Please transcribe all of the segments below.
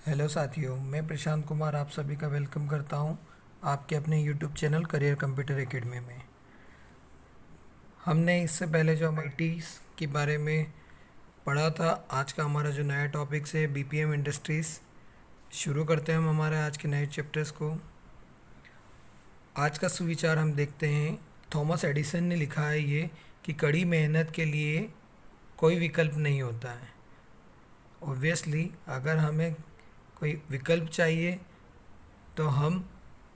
Hello साथियों, मैं प्रशांत कुमार आप सभी का वेलकम करता हूं आपके अपने YouTube channel career computer academy में। हमने इससे पहले जो हम आईटीज के बारे में पढ़ा था, आज का हमारा जो नया टॉपिक्स है बीपीएम इंडस्ट्रीज़। शुरू करते हैं हम हमारे आज के नए चैप्टर्स को। आज का सुविचार हम देखते हैं। थॉमस एडिसन ने लिखा है ये कि कड़ी मेहनत के लिए कोई विकल्प नहीं होता है। ऑब्वियसली अगर हमें कोई विकल्प चाहिए तो हम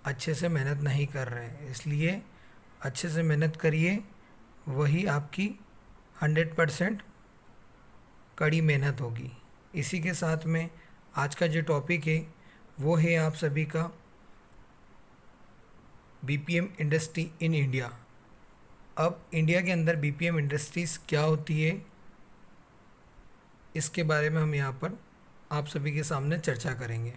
अच्छे से मेहनत नहीं कर रहे हैं, इसलिए अच्छे से मेहनत करिए, वही आपकी 100% कड़ी मेहनत होगी। इसी के साथ में आज का जो टॉपिक है वो है आप सभी का बीपीएम इंडस्ट्री इन इंडिया। अब इंडिया के अंदर बीपीएम इंडस्ट्रीज़ क्या होती है, इसके बारे में हम यहाँ पर आप सभी के सामने चर्चा करेंगे।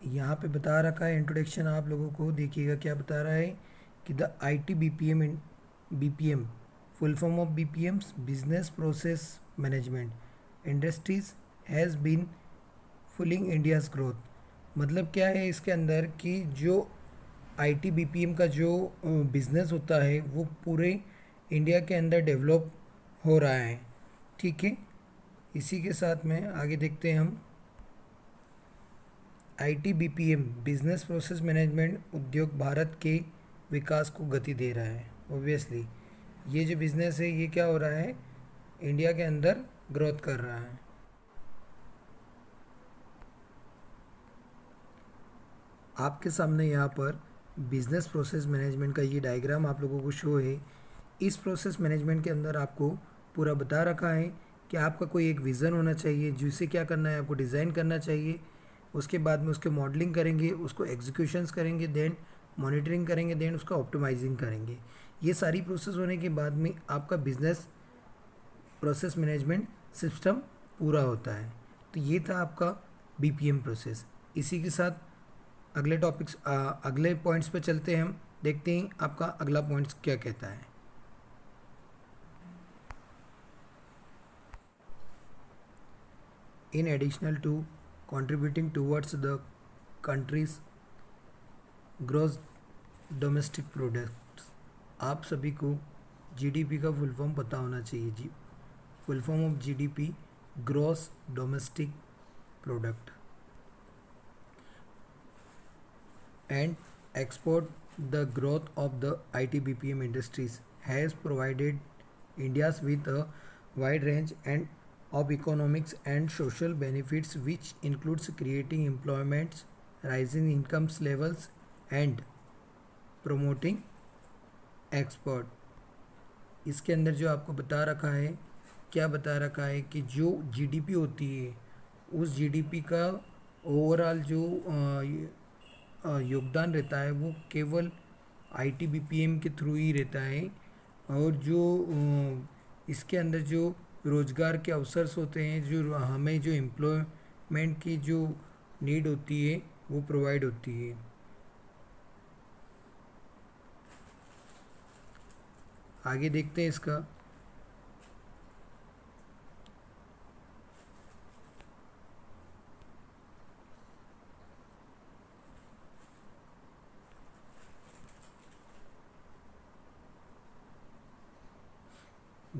यहाँ पे बता रखा है इंट्रोडक्शन, आप लोगों को देखिएगा क्या बता रहा है कि the IT BPM full form of BPMs business process management industries has been fuelling India's growth. मतलब क्या है इसके अंदर कि जो आईटी बीपीएम का जो बिज़नेस होता है वो पूरे इंडिया के अंदर डेवलप हो रहा है। ठीक है, इसी के साथ में आगे देखते हैं हम। IT BPM business process management उद्योग भारत के विकास को गति दे रहा है। ओबियसली ये जो बिज़नेस है ये क्या हो रहा है, इंडिया के अंदर ग्रोथ कर रहा है। आपके सामने यहाँ पर बिजनेस प्रोसेस मैनेजमेंट का ये डायग्राम आप लोगों को शो है। इस प्रोसेस मैनेजमेंट के अंदर आपको पूरा बता रखा है कि आपका कोई एक विज़न होना चाहिए, जिसे क्या करना है, आपको डिज़ाइन करना चाहिए, उसके बाद में उसके मॉडलिंग करेंगे, उसको एग्जीक्यूशंस करेंगे, देन मॉनिटरिंग करेंगे, देन उसका ऑप्टिमाइजिंग करेंगे। ये सारी प्रोसेस होने के बाद में आपका बिजनेस प्रोसेस मैनेजमेंट सिस्टम पूरा होता है। तो ये था आपका बीपीएम प्रोसेस। इसी के साथ अगले पॉइंट्स पे चलते हैं, हम देखते हैं आपका अगला पॉइंट्स क्या कहता है। In addition to contributing towards the country's gross domestic products, आप सभी को जीडीपी का फुल फॉर्म पता होना चाहिए जी। Full form of GDP gross domestic product and export. The growth of the IT BPM industries has provided India's with a wide range and of economics and social benefits which includes creating employments, rising income levels and promoting export। इसके अंदर जो आपको बता रखा है, क्या बता रखा है कि जो जीडीपी होती है उस जीडीपी का ओवरऑल जो योगदान रहता है वो केवल आईटी बीपीएम के थ्रू ही रहता है। और जो इसके अंदर जो रोज़गार के अवसर्स होते हैं, जो हमें जो एम्प्लॉयमेंट की जो नीड होती है वो प्रोवाइड होती है। आगे देखते हैं इसका।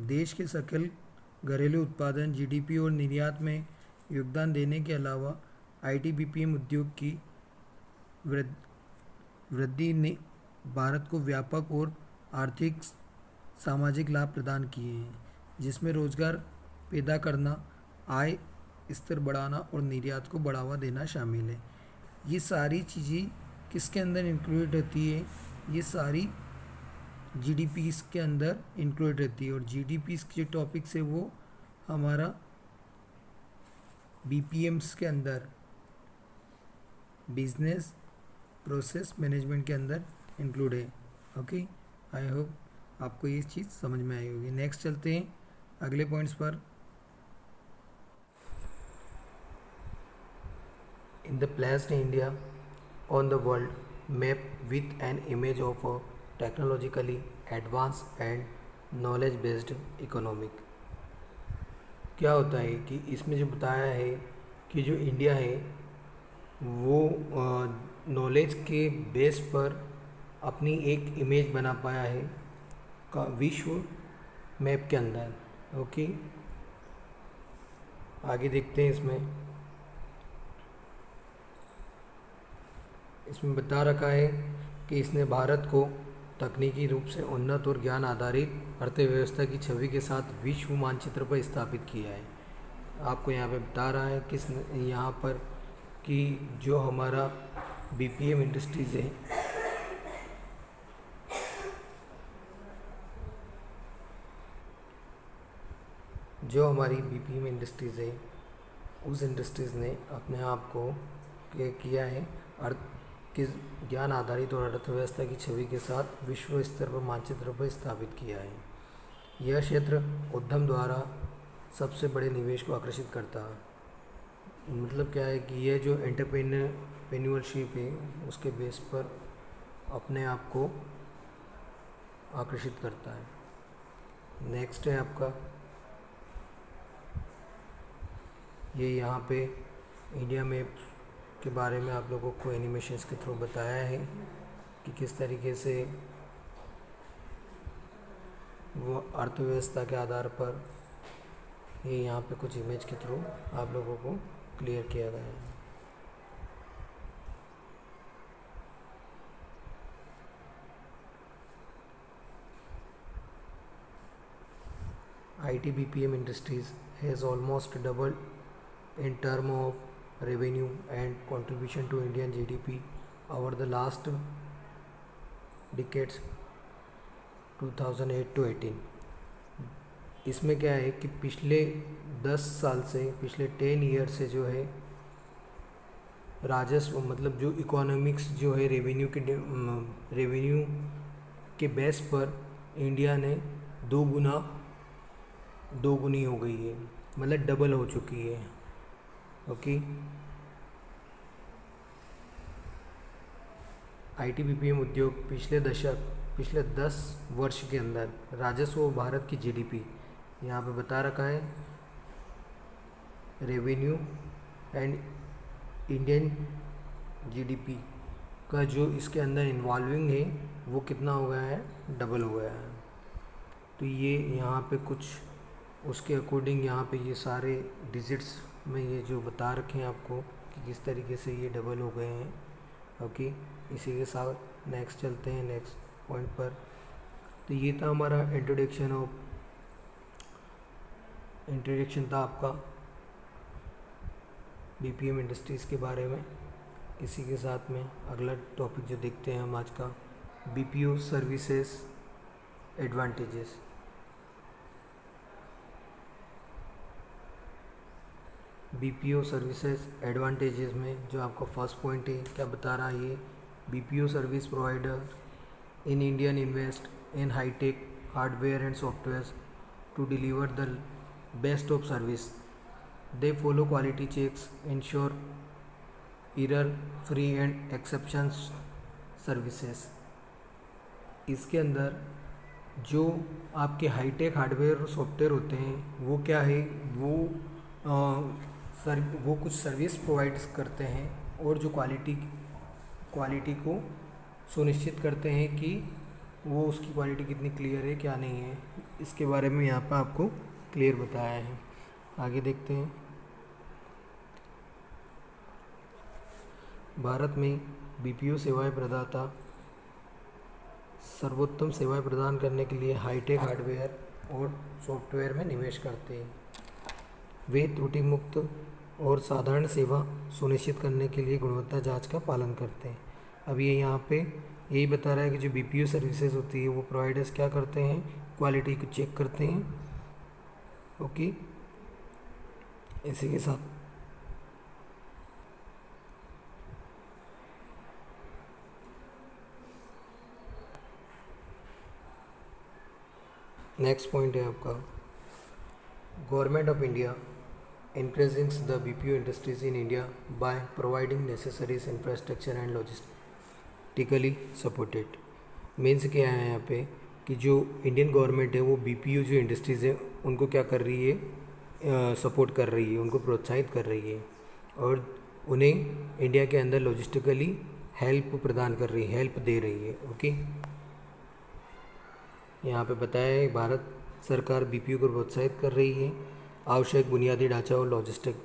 देश के सकल घरेलू उत्पादन जीडीपी और निर्यात में योगदान देने के अलावा आईटी बीपीएम उद्योग की वृद्धि ने भारत को व्यापक और आर्थिक सामाजिक लाभ प्रदान किए हैं, जिसमें रोजगार पैदा करना, आय स्तर बढ़ाना और निर्यात को बढ़ावा देना शामिल है। ये सारी चीज़ें किसके अंदर इंक्लूड होती है, ये सारी जीडीपी के अंदर इंक्लूड रहती है। और जीडीपी के टॉपिक से वो हमारा बीपीएम्स के अंदर बिजनेस प्रोसेस मैनेजमेंट के अंदर इंक्लूड है। ओके, आई होप आपको ये चीज़ समझ में आई होगी। नेक्स्ट चलते हैं अगले पॉइंट्स पर। In the place India on the world map with an image of a technologically advanced and knowledge based economic। क्या होता है कि इसमें जो बताया है कि जो इंडिया है वो नॉलेज के बेस पर अपनी एक इमेज बना पाया है का विश्व मैप के अंदर। ओके, आगे देखते हैं। इसमें बता रखा है कि इसने भारत को तकनीकी रूप से उन्नत और ज्ञान आधारित अर्थव्यवस्था की छवि के साथ विश्व मानचित्र पर स्थापित किया है। आपको यहाँ पे बता रहा है किस यहाँ पर कि जो हमारा बीपीएम इंडस्ट्रीज़ है, जो हमारी बीपीएम इंडस्ट्रीज़ है उस इंडस्ट्रीज़ ने अपने आप को किया है अर्थ किस ज्ञान आधारित और अर्थव्यवस्था की छवि के साथ विश्व स्तर पर मानचित्र पर स्थापित किया है। यह क्षेत्र उद्यम द्वारा सबसे बड़े निवेश को आकर्षित करता है। मतलब क्या है कि यह जो एंटरप्रेन्योरशिप है उसके बेस पर अपने आप को आकर्षित करता है। नेक्स्ट है आपका ये यहाँ पे इंडिया मैप के बारे में आप लोगों को एनिमेशंस के थ्रू बताया है कि किस तरीके से वो अर्थव्यवस्था के आधार पर ये यहाँ पे कुछ इमेज के थ्रू आप लोगों को क्लियर किया गया है। ITBPM Industries has almost doubled in terms of revenue and contribution to Indian GDP over the last decades 2008 to 18। इसमें क्या है कि पिछले 10 साल से, पिछले 10 ईयर से जो है राजस्व मतलब जो इकोनॉमिक्स जो है रेवेन्यू के बेस पर इंडिया ने दोगुनी हो गई है, मतलब डबल हो चुकी है। ओके, ITBPM उद्योग पिछले 10 वर्ष के अंदर राजस्व और भारत की जीडीपी यहाँ पे बता रखा है, रेवेन्यू एंड इंडियन जीडीपी का जो इसके अंदर इन्वॉल्विंग है वो कितना हो गया है, डबल हो गया है। तो ये यहाँ पे कुछ उसके अकॉर्डिंग यहाँ पे ये सारे डिजिट्स में ये जो बता रखे हैं आपको कि किस तरीके से ये डबल हो गए हैं। ओके, इसी के साथ नेक्स्ट चलते हैं नेक्स्ट पॉइंट पर। तो ये था हमारा इंट्रोडक्शन था आपका बीपीएम इंडस्ट्रीज़ के बारे में। इसी के साथ में अगला टॉपिक जो देखते हैं हम आज का, BPO services advantages. BPO services advantages में जो आपका फर्स्ट पॉइंट है, क्या बता रहा है ये, BPO service provider in Indian invest in high tech hardware and software to deliver the best of service. They follow quality checks, ensure error free and exception services. इसके अंदर जो आपके हाईटेक हार्डवेयर और सॉफ्टवेयर होते हैं वो क्या है, वो कुछ सर्विस प्रोवाइड करते हैं और जो क्वालिटी को सुनिश्चित करते हैं कि वो उसकी क्वालिटी कितनी क्लियर है क्या नहीं है, इसके बारे में यहाँ पर आपको क्लियर बताया है। आगे देखते हैं। भारत में बीपीओ सेवाएं प्रदाता सर्वोत्तम सेवाएं प्रदान करने के लिए हाईटेक हार्डवेयर और सॉफ्टवेयर में निवेश करते हैं। वे त्रुटि मुक्त और साधारण सेवा सुनिश्चित करने के लिए गुणवत्ता जांच का पालन करते हैं। अब ये यहाँ पे यही बता रहा है कि जो बीपीओ सर्विसेज होती है वो प्रोवाइडर्स क्या करते हैं, क्वालिटी को चेक करते हैं। ओके, इसी के साथ नेक्स्ट पॉइंट है आपका, government of India encourages the BPO industries in India by providing necessary infrastructure and logistically supported। Means क्या है यहाँ पे कि जो इंडियन गवर्नमेंट है वो बीपीओ जो इंडस्ट्रीज़ है उनको क्या कर रही है, सपोर्ट कर रही है, उनको प्रोत्साहित कर रही है और उन्हें इंडिया के अंदर लॉजिस्टिकली हेल्प प्रदान कर रही है, हेल्प दे रही है। ओके, यहाँ पे बताया है भारत सरकार बीपीओ को प्रोत्साहित कर रही है, आवश्यक बुनियादी ढांचा और लॉजिस्टिक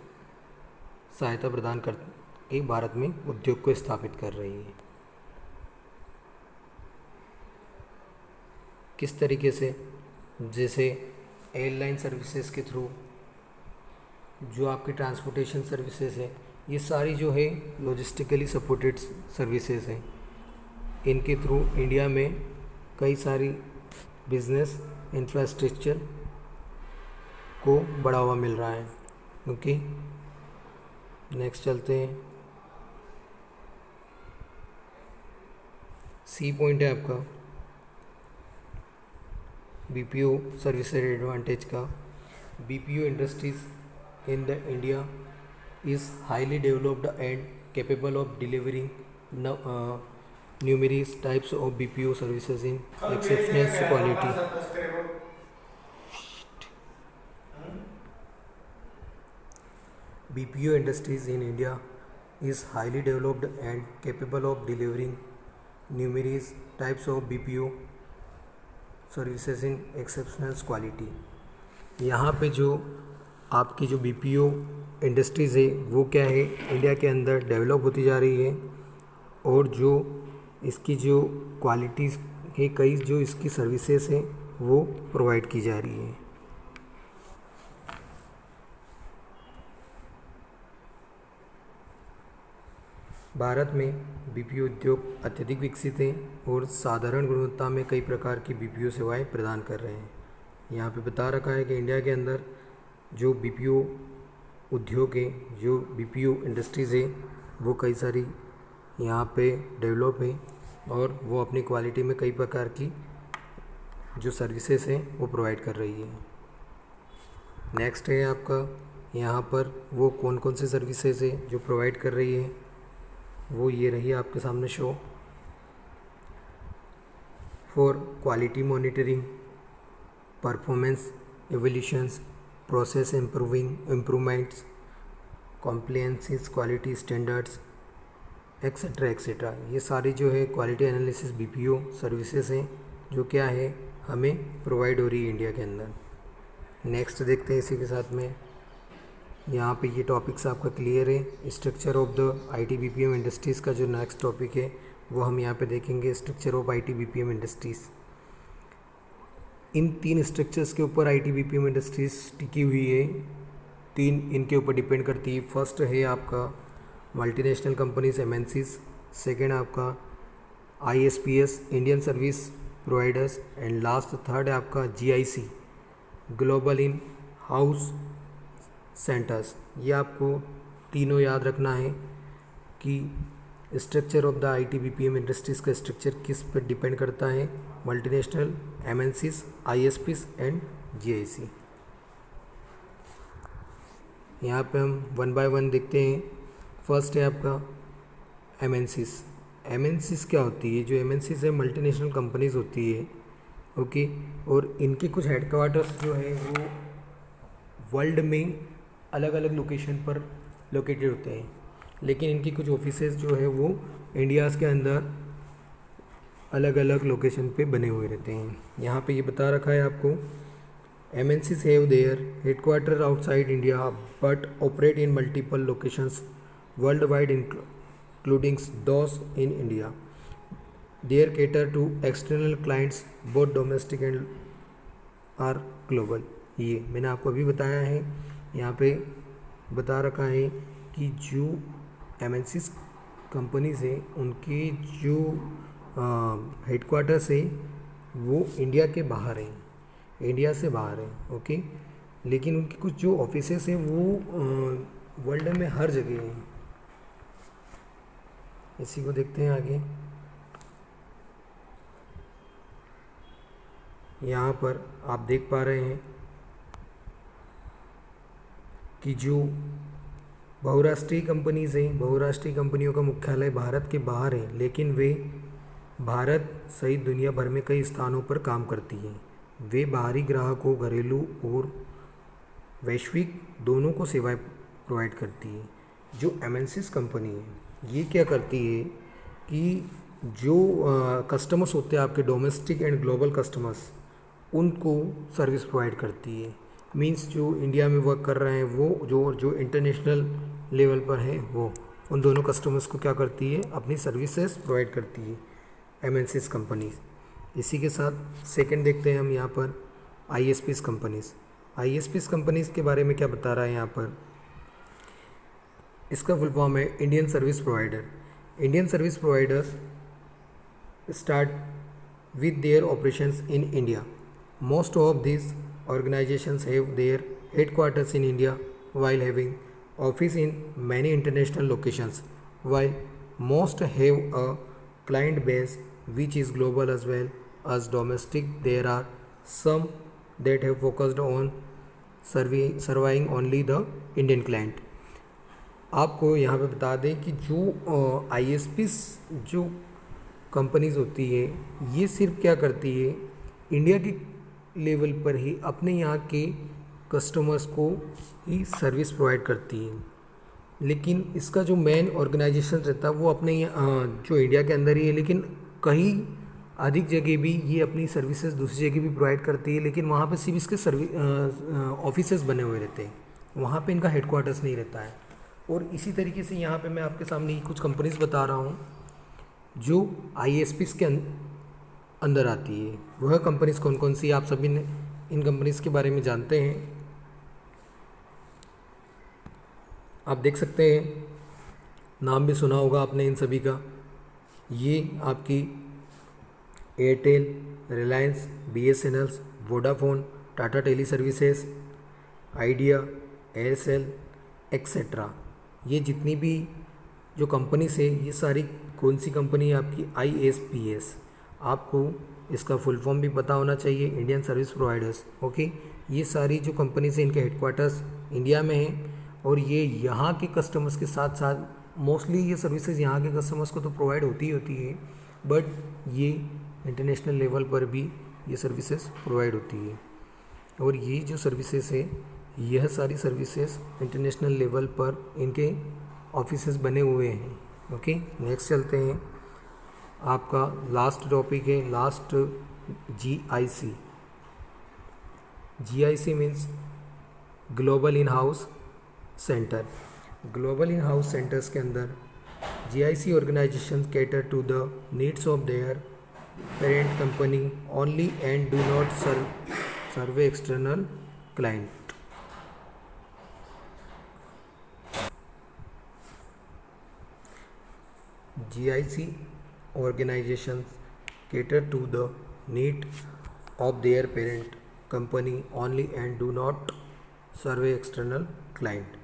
सहायता प्रदान करके भारत में उद्योग को स्थापित कर रही है। किस तरीके से? जैसे एयरलाइन सर्विसेज के थ्रू, जो आपकी ट्रांसपोर्टेशन सर्विसेज है, ये सारी जो है लॉजिस्टिकली सपोर्टेड सर्विसेज हैं। इनके थ्रू इंडिया में कई सारी बिजनेस इंफ्रास्ट्रक्चर को बढ़ावा मिल रहा है। ओके, नेक्स्ट चलते हैं। सी पॉइंट है आपका बीपीओ सर्विसेज एडवांटेज का। BPO industries in the India is highly developed and capable of delivering numerous types of BPO services in exceptional quality. BPO industries in India is highly developed and capable of delivering numerous types of BPO services in exceptional quality. यहाँ पे जो आपकी जो BPO industries है वो क्या है, India के अंदर डेवलप होती जा रही है और जो इसकी जो क्वालिटीज़ है, कई जो इसकी सर्विसेज हैं वो प्रोवाइड की जा रही है। भारत में बीपीओ उद्योग अत्यधिक विकसित हैं और साधारण गुणवत्ता में कई प्रकार की बीपीओ सेवाएं प्रदान कर रहे हैं। यहाँ पे बता रखा है कि इंडिया के अंदर जो बीपीओ उद्योग है, जो बीपीओ इंडस्ट्रीज़ है, वो कई सारी यहाँ पे डेवलप है और वो अपनी क्वालिटी में कई प्रकार की जो सर्विसेज हैं वो प्रोवाइड कर रही है। नेक्स्ट है आपका यहाँ पर वो कौन कौन से सर्विसेज है जो प्रोवाइड कर रही है, वो ये रही आपके सामने show. For quality monitoring, performance evolutions, process improvements, compliances, quality standards, etcetera etcetera, ये सारी जो है क्वालिटी एनालिसिस बीपीओ सर्विसेज हैं जो क्या है हमें प्रोवाइड हो रही है इंडिया के अंदर। नेक्स्ट देखते हैं इसी के साथ में, यहाँ पे ये टॉपिक्स आपका क्लियर है। Structure of the IT BPM industries का जो नेक्स्ट टॉपिक है वो हम यहाँ पे देखेंगे, structure of IT BPM industries. इन तीन स्ट्रक्चर्स के ऊपर आईटी बीपीएम इंडस्ट्रीज़ टिकी हुई है, तीन इनके ऊपर डिपेंड करती है। फर्स्ट है आपका मल्टीनेशनल कंपनीज एमएनसीज, सेकेंड आपका ISPs Indian service providers, and last third है आपका GIC global in house centres. ये आपको तीनों याद रखना है कि structure of the IT BPM industries का स्ट्रक्चर किस पर डिपेंड करता है, multinational MNCs, ISPs and GIC. यहाँ पे हम वन बाय वन देखते हैं। फर्स्ट है आपका एमएनसीज। एमएनसीज क्या होती है? जो एमएनसीज है मल्टीनेशनल कंपनीज होती है, ओके, और इनके कुछ हेडक्वार्टर्स जो है वो वर्ल्ड में अलग अलग लोकेशन पर लोकेटेड होते हैं, लेकिन इनकी कुछ ऑफिसेज जो है वो इंडियाज़ के अंदर अलग अलग लोकेशन पे बने हुए रहते हैं। यहाँ पे ये बता रखा है आपको, MNCs have their headquarters outside India but operate in multiple locations worldwide including those in India. They cater to external clients both domestic and are global. ये मैंने आपको अभी बताया है, यहाँ पे बता रखा है कि जो MNCs कंपनीज हैं उनके जो हेडक्वार्टर्स है वो इंडिया के बाहर हैं, इंडिया से बाहर हैं, ओके, लेकिन उनकी कुछ जो ऑफिसेस हैं वो वर्ल्ड में हर जगह हैं। इसी को देखते हैं आगे। यहाँ पर आप देख पा रहे हैं कि जो बहुराष्ट्रीय कंपनीज हैं, बहुराष्ट्रीय कंपनियों का मुख्यालय भारत के बाहर है, लेकिन वे भारत सहित दुनिया भर में कई स्थानों पर काम करती हैं। वे बाहरी ग्राहकों, घरेलू और वैश्विक दोनों को सेवाएं प्रोवाइड करती है। जो एमएनसीज कंपनी है ये क्या करती है कि जो कस्टमर्स होते हैं आपके डोमेस्टिक एंड ग्लोबल कस्टमर्स, उनको सर्विस प्रोवाइड करती है। मींस जो इंडिया में वर्क कर रहे हैं वो जो इंटरनेशनल लेवल पर है वो उन दोनों कस्टमर्स को क्या करती है, अपनी सर्विसेज प्रोवाइड करती है एमएनसीज कंपनीज। इसी के साथ सेकंड देखते हैं हम यहाँ पर आईएसपीज कंपनीज। आईएसपीज कंपनीज के बारे में क्या बता रहा है यहाँ पर, इसका फुल फॉर्म है Indian service provider. Indian service providers start with their operations in India. Most of these organizations have their headquarters in India while having office in many international locations. While most have a client base which is global as well as domestic, there are some that have focused on serving only the Indian client. आपको यहाँ पे बता दें कि जो ISPs जो companies होती है ये सिर्फ क्या करती है, इंडिया के लेवल पर ही अपने यहाँ के कस्टमर्स को ही सर्विस प्रोवाइड करती है। लेकिन इसका जो मेन ऑर्गेनाइजेशन रहता है वो अपने जो इंडिया के अंदर ही है, लेकिन कहीं अधिक जगह भी ये अपनी सर्विसेज दूसरी जगह भी प्रोवाइड करती है, लेकिन वहाँ पे सिर्फ इसके ऑफिसेज बने हुए रहते हैं, वहाँ पे इनका हेडक्वार्टर्स नहीं रहता है। और इसी तरीके से यहाँ पे मैं आपके सामने कुछ कंपनीज बता रहा हूँ जो आईएसपीज के अंदर आती है। वह कंपनीज कौन कौन सी, आप सभी ने इन कंपनीज के बारे में जानते हैं। आप देख सकते हैं, नाम भी सुना होगा आपने इन सभी का। ये आपकी Airtel, Reliance, BSNL, Vodafone, Tata tele services, Idea, Aircel etcetera, ये जितनी भी जो कंपनीज है ये सारी कौन सी कंपनी है आपकी, आईएसपीएस। आपको इसका फुल फॉर्म भी पता होना चाहिए, इंडियन सर्विस प्रोवाइडर्स। ओके, ये सारी जो कंपनीज हैं इनके हेडक्वार्टर्स इंडिया में हैं और ये यहाँ के कस्टमर्स के साथ साथ मोस्टली ये सर्विसेज यहाँ के कस्टमर्स को तो प्रोवाइड होती ही होती है, बट ये इंटरनेशनल लेवल पर भी ये सर्विसेज प्रोवाइड होती है। और ये जो सर्विसेज है यह सारी सर्विसेज इंटरनेशनल लेवल पर इनके ऑफिसेज बने हुए हैं। ओके, नेक्स्ट चलते हैं। आपका लास्ट टॉपिक है last, GIC. GIC means global in house center. Global in house centers के अंदर GIC organization cater to the needs of their parent company only and do not serve external client. GIC organizations cater to the need of their parent company only and do not survey external client।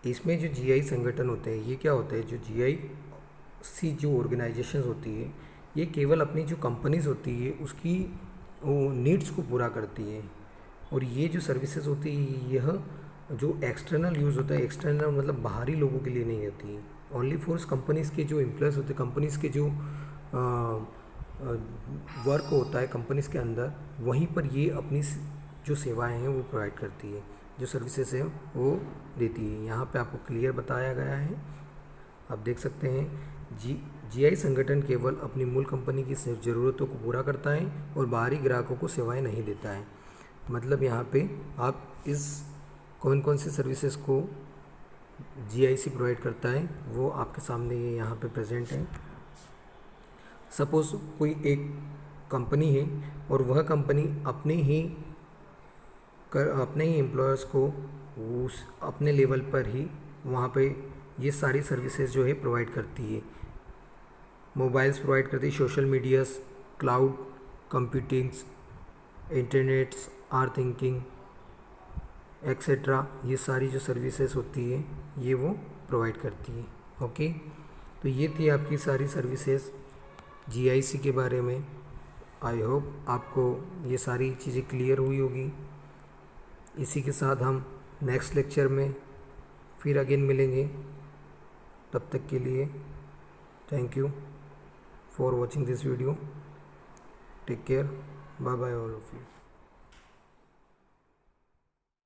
इसमें जो GI संगठन होते हैं ये क्या होते हैं, जो GIC जो ऑर्गेनाइजेशंस होती है ये केवल अपनी जो कंपनीज होती है उसकी नीड्स को पूरा करती है। और ये जो सर्विसेज होती है यह जो एक्सटर्नल यूज़ होता है, एक्सटर्नल मतलब बाहरी लोगों के लिए नहीं होती है, ओनली फॉर कंपनीज़ के जो एम्प्लॉयज़ होते हैं, कंपनीज़ के जो वर्क होता है कंपनीज़ के अंदर, वहीं पर ये अपनी जो सेवाएं हैं वो प्रोवाइड करती है, जो सर्विसेज हैं वो देती है। यहाँ पे आपको क्लियर बताया गया है, आप देख सकते हैं। जीआई संगठन केवल अपनी मूल कंपनी की ज़रूरतों को पूरा करता है और बाहरी ग्राहकों को सेवाएं नहीं देता है। मतलब यहाँ पे आप इस कौन कौन सी सर्विसेज को जीआईसी प्रोवाइड करता है वो आपके सामने ये यहाँ पे प्रेजेंट है। सपोज़ कोई एक कंपनी है और वह कंपनी अपने ही एम्प्लॉयर्स को उस अपने लेवल पर ही वहाँ पे ये सारी सर्विसेज जो है प्रोवाइड करती है। मोबाइल्स प्रोवाइड करती है, social medias, cloud computings, internets, आर थिंकिंग एक्सेट्रा, ये सारी जो सर्विसेज होती है ये वो प्रोवाइड करती है। ओके, तो ये थी आपकी सारी सर्विसेज जीआईसी के बारे में। आई होप आपको ये सारी चीज़ें क्लियर हुई होगी। इसी के साथ हम नेक्स्ट लेक्चर में फिर अगेन मिलेंगे। तब तक के लिए thank you for watching this video. Take care, bye bye all of you.